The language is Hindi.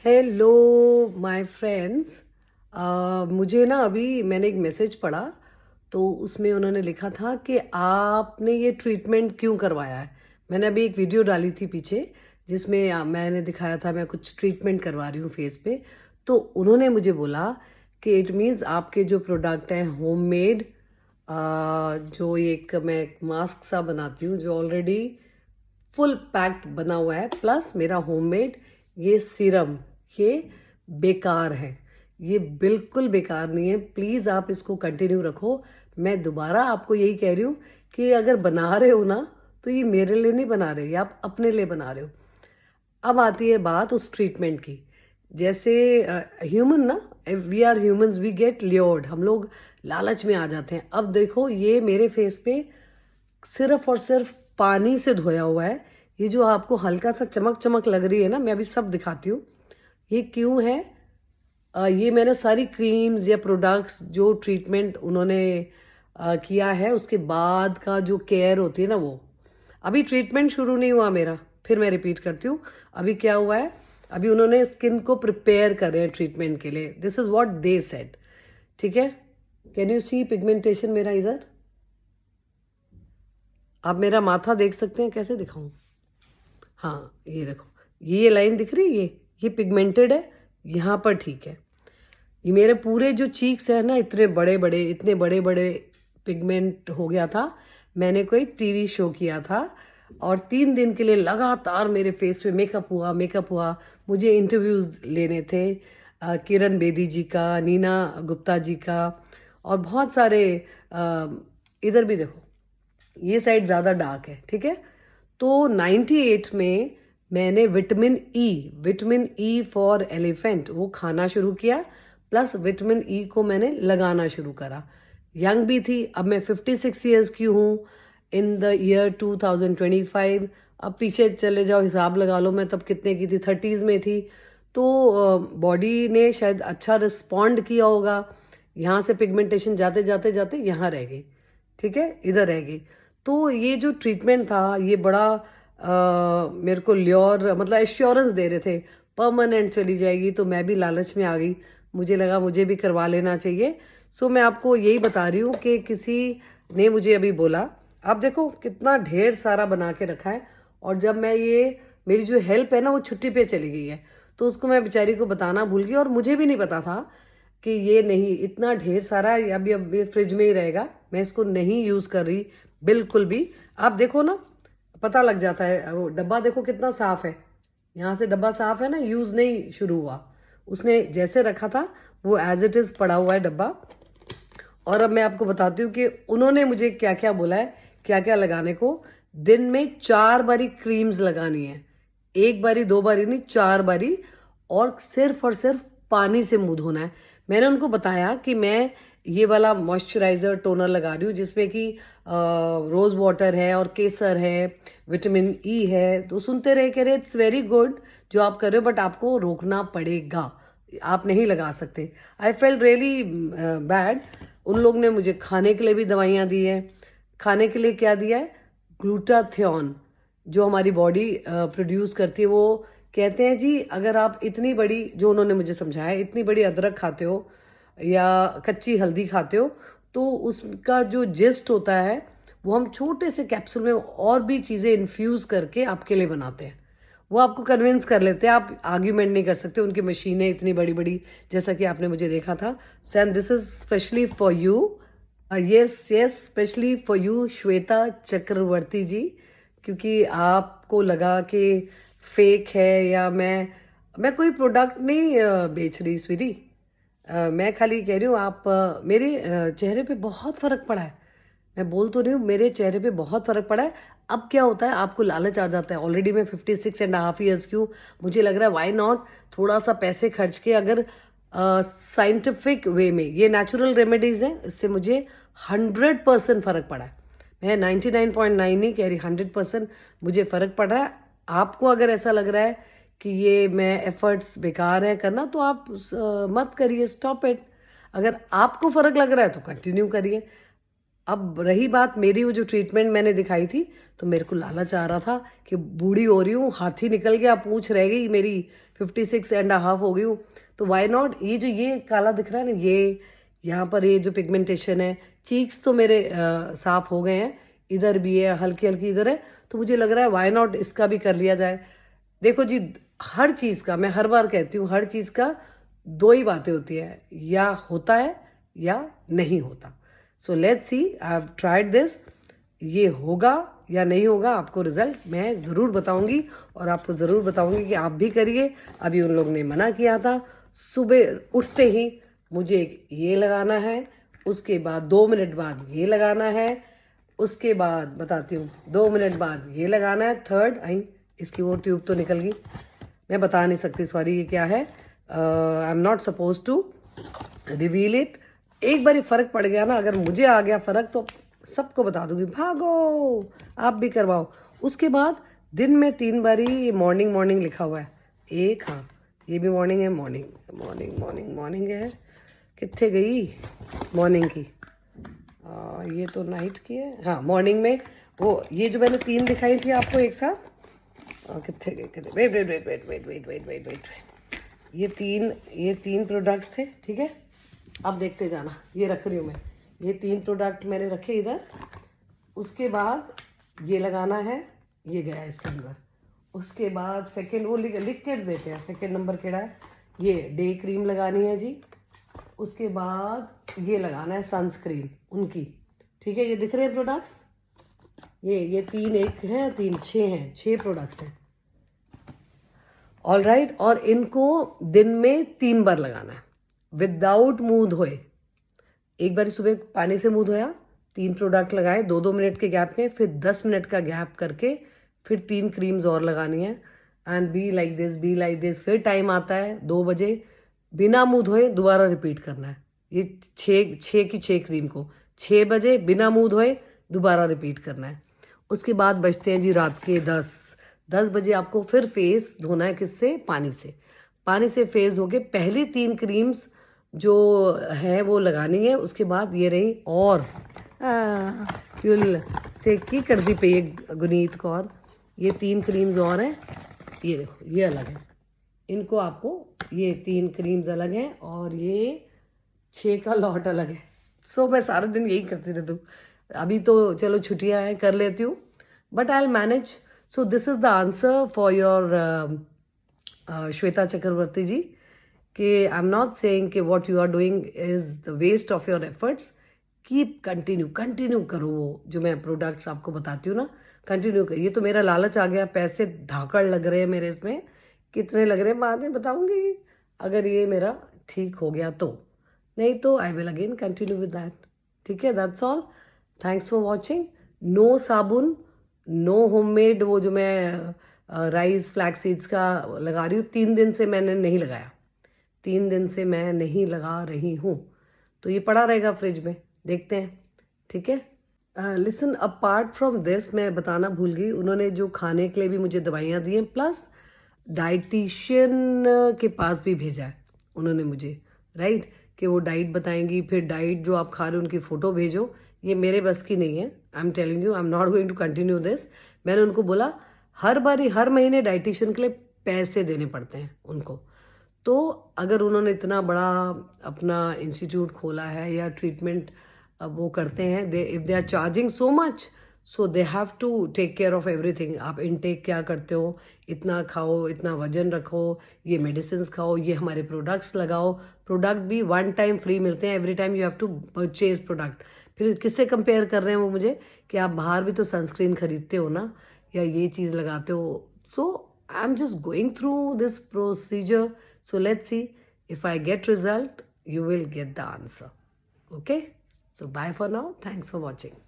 Hello my friends. मुझे ना अभी मैंने एक मैसेज पढ़ा, तो उसमें उन्होंने लिखा था कि आपने ये ट्रीटमेंट क्यों करवाया है। मैंने अभी एक वीडियो डाली थी पीछे, जिसमें मैंने दिखाया था मैं कुछ ट्रीटमेंट करवा रही हूँ फेस पे। तो उन्होंने मुझे बोला कि इट मीन्स आपके जो प्रोडक्ट हैं होममेड, जो एक मैं मास्क सा बनाती हूँ जो ऑलरेडी फुल पैक्ड बना हुआ है, प्लस मेरा होममेड ये सीरम, ये बेकार है। ये बिल्कुल बेकार नहीं है। प्लीज़ आप इसको कंटिन्यू रखो। मैं दोबारा आपको यही कह रही हूँ कि अगर बना रहे हो ना, तो ये मेरे लिए नहीं बना रहे, ये आप अपने लिए बना रहे हो। अब आती है बात उस ट्रीटमेंट की। जैसे ह्यूमन ना, we are humans, we get lured, हम लोग लालच में आ जाते हैं। अब देखो, ये मेरे फेस पे सिर्फ और सिर्फ पानी से धोया हुआ है। ये जो आपको हल्का सा चमक चमक लग रही है ना, मैं अभी सब दिखाती हूँ ये क्यों है। ये मैंने सारी क्रीम्स या प्रोडक्ट्स, जो ट्रीटमेंट उन्होंने किया है उसके बाद का जो केयर होती है ना, वो अभी ट्रीटमेंट शुरू नहीं हुआ मेरा। फिर मैं रिपीट करती हूँ, अभी क्या हुआ है, अभी उन्होंने स्किन को प्रिपेयर कर रहे हैं ट्रीटमेंट के लिए। This is what they said. ठीक है, कैन यू सी पिगमेंटेशन मेरा इधर? आप मेरा माथा देख सकते हैं, कैसे दिखाऊं? हाँ, ये देखो, ये लाइन दिख रही है, ये पिगमेंटेड है। यहाँ पर ठीक है। ये मेरे पूरे जो चीक्स है ना, इतने बड़े बड़े, इतने बड़े बड़े पिगमेंट हो गया था। मैंने कोई टीवी शो किया था और 3 दिन के लिए लगातार मेरे फेस पे मेकअप हुआ। मुझे इंटरव्यूज लेने थे, किरण बेदी जी का, नीना गुप्ता जी का, और बहुत सारे। इधर भी देखो, ये साइड ज़्यादा डार्क है। ठीक है, तो 98 में मैंने विटामिन ई फॉर एलिफेंट वो खाना शुरू किया, प्लस विटामिन ई को मैंने लगाना शुरू करा। यंग भी थी, अब मैं 56 ईयर्स की हूँ इन द ईयर 2025। अब पीछे चले जाओ, हिसाब लगा लो मैं तब कितने की थी, 30s में थी। तो बॉडी ने शायद अच्छा रिस्पॉन्ड किया होगा। यहाँ से पिगमेंटेशन जाते जाते जाते यहाँ रह गई। ठीक है, इधर रह गई। तो ये जो ट्रीटमेंट था, ये बड़ा मेरे को ल्योर, मतलब एश्योरेंस दे रहे थे परमानेंट चली जाएगी। तो मैं भी लालच में आ गई, मुझे लगा मुझे भी करवा लेना चाहिए। सो मैं आपको यही बता रही हूँ कि किसी ने मुझे अभी बोला, आप देखो कितना ढेर सारा बना के रखा है। और जब मैं ये, मेरी जो हेल्प है ना, वो छुट्टी पे चली गई है, तो उसको मैं बेचारी को बताना भूल गई। और मुझे भी नहीं पता था कि ये नहीं, इतना ढेर सारा अभी अब ये फ्रिज में ही रहेगा। मैं इसको नहीं यूज़ कर रही बिल्कुल भी। आप देखो ना, पता लग जाता है। वो डब्बा देखो कितना साफ है, यहाँ से डब्बा साफ है ना, यूज़ नहीं शुरू हुआ। उसने जैसे रखा था वो एज इट इज़ पड़ा हुआ है डब्बा। और अब मैं आपको बताती हूँ कि उन्होंने मुझे क्या क्या बोला है, क्या क्या लगाने को। दिन में 4 बारी क्रीम्स लगानी है, 1 बारी 2 बारी नहीं, 4 बारी। और सिर्फ पानी से मुंह धोना है। मैंने उनको बताया कि मैं ये वाला मॉइस्चराइजर टोनर लगा रही हूँ, जिसमें कि रोज वाटर है और केसर है, विटामिन ई है। तो सुनते रहे, कह रहे इट्स वेरी गुड जो आप कर रहे हो, बट आपको रोकना पड़ेगा, आप नहीं लगा सकते। I felt really bad. उन लोग ने मुझे खाने के लिए भी दवाइयाँ दी है। खाने के लिए क्या दिया है? ग्लूटाथियोन, जो हमारी बॉडी प्रोड्यूस करती है। वो कहते हैं जी, अगर आप इतनी बड़ी, जो उन्होंने मुझे समझाया, इतनी बड़ी अदरक खाते हो या कच्ची हल्दी खाते हो, तो उसका जो जिस्ट होता है वो हम छोटे से कैप्सूल में और भी चीज़ें इन्फ्यूज़ करके आपके लिए बनाते हैं। वो आपको कन्विंस कर लेते हैं, आप आर्ग्यूमेंट नहीं कर सकते। उनकी मशीनें इतनी बड़ी बड़ी, जैसा कि आपने मुझे देखा था। सैन, this is specially for you. Yes yes, specially for you Shweta Chakraborty ji, क्योंकि आपको लगा कि फेक है, या मैं कोई प्रोडक्ट नहीं बेच रही स्वीटी। मैं खाली कह रही हूँ, आप मेरे चेहरे पे बहुत फर्क पड़ा है। मैं बोल तो रही हूँ, मेरे चेहरे पे बहुत फर्क पड़ा है। अब क्या होता है, आपको लालच आ जाता है। ऑलरेडी मैं 56.5 ईयर्स की हूँ। मुझे लग रहा है वाई नॉट थोड़ा सा पैसे खर्च के, अगर साइंटिफिक वे में, ये नेचुरल रेमेडीज हैं, इससे मुझे 100% फर्क पड़ा है। मैं 99.9 नहीं कह रही, 100% मुझे फर्क पड़ रहा है। आपको अगर ऐसा लग रहा है कि ये मैं एफर्ट्स बेकार है करना, तो आप मत करिए, स्टॉप इट। अगर आपको फर्क लग रहा है तो कंटिन्यू करिए। अब रही बात मेरी, वो जो ट्रीटमेंट मैंने दिखाई थी, तो मेरे को लालच आ रहा था कि बूढ़ी हो रही हूँ, हाथी निकल गया, पूंछ रह गई मेरी 56.5 हो गई हूँ, तो वाई नॉट ये जो ये काला दिख रहा है ना, ये यहाँ पर ये जो पिगमेंटेशन है, चीक्स तो मेरे साफ हो गए हैं, इधर भी है हल्की हल्की इधर है, तो मुझे लग रहा है वाई नॉट इसका भी कर लिया जाए। देखो जी, हर चीज़ का, मैं हर बार कहती हूँ, हर चीज़ का दो ही बातें होती है, या होता है या नहीं होता। So let's see, I have tried this, ये होगा या नहीं होगा, आपको रिजल्ट मैं ज़रूर बताऊंगी, और आपको ज़रूर बताऊंगी कि आप भी करिए। अभी उन लोग ने मना किया था, सुबह उठते ही मुझे ये लगाना है, उसके बाद 2 मिनट बाद ये लगाना है, उसके बाद बताती हूँ 2 मिनट बाद ये लगाना है, थर्ड आई इसकी वो ट्यूब तो निकल गई, मैं बता नहीं सकती, सॉरी ये क्या है, I am not suppose to reveal it. एक बार फ़र्क पड़ गया ना, अगर मुझे आ गया फ़र्क तो सबको बता दूंगी, भागो आप भी करवाओ। उसके बाद दिन में 3 बारी मॉर्निंग मॉर्निंग लिखा हुआ है, एक, हाँ ये भी मॉर्निंग है, मॉर्निंग मॉर्निंग मॉर्निंग मॉर्निंग है, कितने गई मॉर्निंग की, ये तो नाइट की है, हाँ मॉर्निंग में वो ये जो मैंने 3 दिखाई थी आपको एक साथ, कितने गए, कितने, wait wait wait wait wait wait wait wait wait, ये तीन प्रोडक्ट्स थे, ठीक है। अब देखते जाना, ये रख रही हूँ मैं, ये 3 प्रोडक्ट मैंने रखे इधर, उसके बाद ये लगाना है, ये गया इसके अंदर, उसके बाद सेकंड वो लिक्विड देते हैं, सेकंड नंबर केड़ा है, ये डे क्रीम लगानी है जी, उसके बाद ये लगाना है सनस्क्रीन उनकी, ठीक है। ये दिख रहे हैं प्रोडक्ट्स, ये 3 एक हैं, 3 6 हैं, 6 प्रोडक्ट्स हैं, ऑल राइट। और इनको दिन में 3 बार लगाना है विदाउट मुंह धोए। एक बार सुबह पानी से मुंह धोया, 3 प्रोडक्ट लगाए 2-2 मिनट के गैप में, फिर 10 मिनट का गैप करके फिर 3 क्रीम्स और लगानी है, and be like this, be like this. फिर टाइम आता है 2 बजे, बिना मुंह धोए दोबारा रिपीट करना है, ये 6 की 6 क्रीम को 6 बजे बिना मुंह धोए दोबारा रिपीट करना है। उसके बाद बजते हैं जी रात के 10 बजे आपको फिर फेस धोना है, किससे, पानी से फेस धो के पहली 3 क्रीम्स जो है वो लगानी है। उसके बाद ये रही, और फ्यूल से की कर दी पे गुनीत कौर, ये 3 क्रीम्स और हैं, ये देखो ये अलग है, इनको आपको, ये 3 क्रीम्स अलग हैं और ये 6 का लॉट अलग है। सो मैं सारा दिन यही करती रहती हूँ, अभी तो चलो छुट्टियाँ हैं कर लेती हूँ, but I will manage. So this is the answer for your Shweta Chakraborty ji, कि आई एम नॉट सेइंग कि what you are doing is the waste of your efforts, keep continue करो, वो जो मैं प्रोडक्ट्स आपको बताती हूँ ना, कंटिन्यू करिए। ये तो मेरा लालच आ गया, पैसे धाकड़ लग रहे हैं मेरे इसमें, कितने लग रहे हैं बाद में बताऊंगी, अगर ये मेरा ठीक हो गया तो, नहीं तो I will again continue with that, ठीक है। That's all, thanks for watching. No साबुन, नो होममेड, वो जो मैं राइस फ्लैक्स सीड्स का लगा रही हूँ, 3 दिन से मैंने नहीं लगाया, 3 दिन से मैं नहीं लगा रही हूँ, तो ये पड़ा रहेगा फ्रिज में, देखते हैं, ठीक है। लिसन, अपार्ट फ्रॉम दिस मैं बताना भूल गई, उन्होंने जो खाने के लिए भी मुझे दवाइयाँ दी हैं, प्लस डाइटिशियन के पास भी भेजा है उन्होंने मुझे, राइट, कि वो डाइट बताएंगी, फिर डाइट जो आप खा रहे हो उनकी फ़ोटो भेजो। ये मेरे बस की नहीं है, I am telling you, I am not going to continue this. मैंने उनको बोला हर महीने डाइटिशियन के लिए पैसे देने पड़ते हैं उनको, तो अगर उन्होंने इतना बड़ा अपना इंस्टीट्यूट खोला है या ट्रीटमेंट वो करते हैं, they if they are charging so much, so they have to take care of everything. आप इनटेक क्या करते हो, इतना खाओ, इतना वजन रखो, ये मेडिसिन खाओ, ये हमारे प्रोडक्ट्स लगाओ। प्रोडक्ट भी 1 टाइम फ्री मिलते हैं, every time you have to purchase product. फिर किससे कंपेयर कर रहे हैं वो मुझे, कि आप बाहर भी तो सनस्क्रीन खरीदते हो ना, या ये चीज़ लगाते हो। So I am just going through this procedure, so let's see, if I get result you will get the answer, okay? So bye for now, thanks for watching.